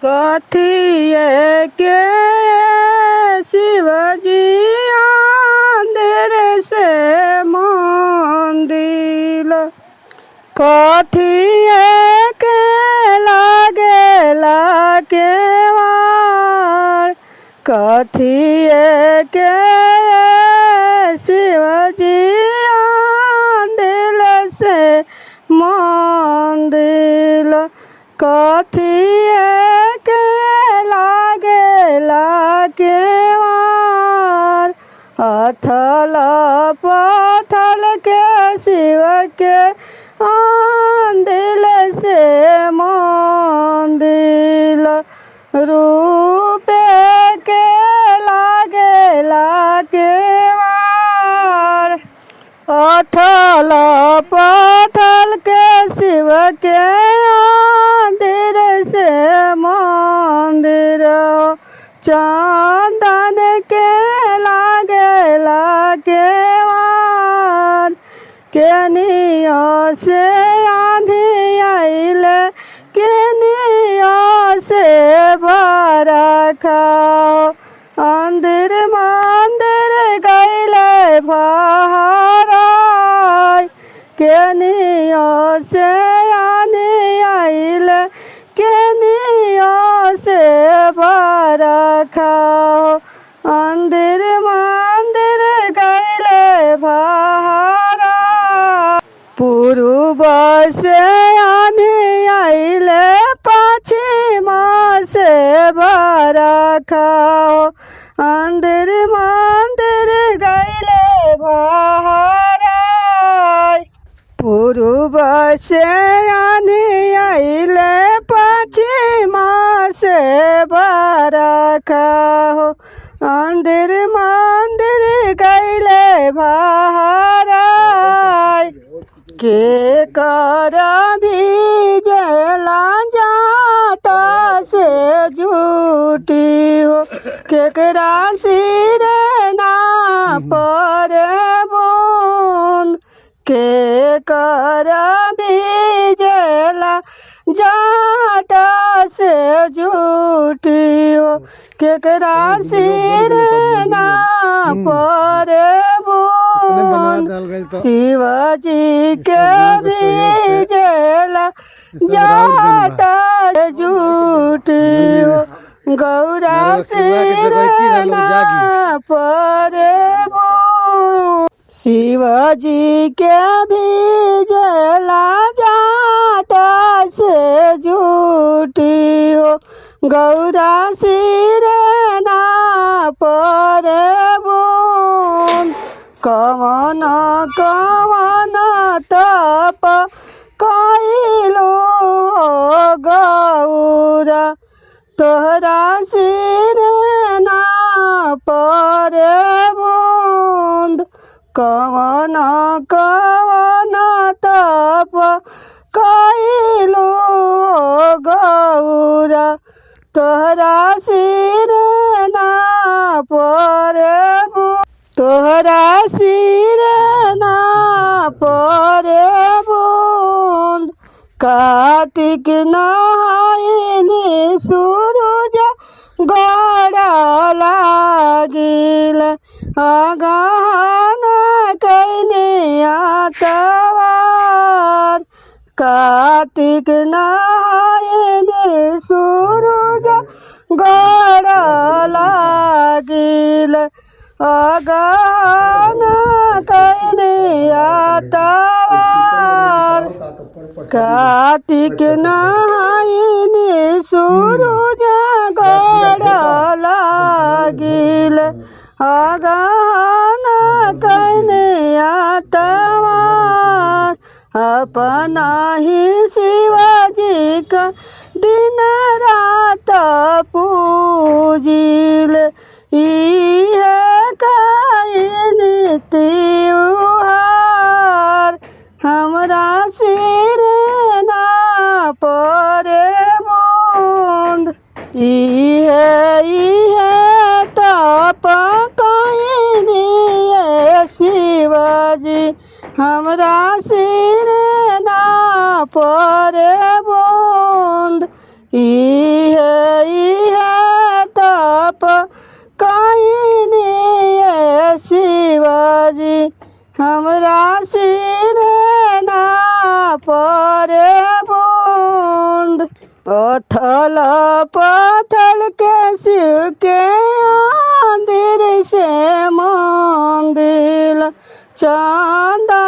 कथिए के शिवजी अंदर से मंदिर कथिए के लागेला केवाड़ कथिए के शिवजी अंदर से मंदिर कथिए के लागेला केवाड़ अथल पथल के शिव के अंदिल से मंदिल रूपे के लागेला केवाड़ अथल पथल के शिव के अंदिर से मंदिर चंदन के लागेला केवाड़ केनिया से आंधी आइले केनिया से बरखाओ अंदिर मंदिर गैले बहराय केनिया से आंधी आइले केनिया से बरखाओ अंदिर मंदिर गैले बहराय पूर्व से आंधी आइले पश्चिम से बरखाओ अंदिर मंदिर गैले बहराय पूर्व से आंधी आइले पश्चिम से बरखाओ अंदिर मंदिर गैले बहराय के कर भीजला जाटा से झूठी हो केकरा सिर ना पर बोन के कर भीजला जाटा से झूठी हो केकरा सिर ना पर बोन शिवजी के भीजला जाटा झूठी हो गौरा सिर ना पर बोन शिवजी के भीजला जाटा से झूठी हो गौरा सिर ना पर बोन कवन कवन तप कइलो गौरा तोहरा सिर ना पर बूंद कवन कवन तप कइलो गौरा तोहरा सिर ना पर तोहरा सिर ना पर बूंद कार्तिक नहायनी सूरज गड़ा लागिल अगहन कैने आतवार कार्तिक नहायनी सूरज गड़ा लागिल अगहन कैने आतवार कार्तिक नहायनी सूरज गड़ा लागिल अगहन कैने आतवार अपना ही शिवजी का दिन रात पूजिल इहे कइन त्योहार हमरा सिर ना परे बूंद इहे तप कइनी शिवजी हमरा सिर ना परे बूंद इहे कहीं शिवाजी हमरा सिर ना परे बूंद पत्थल पत्थल के शिव के मंदिर से मंदिर चंदा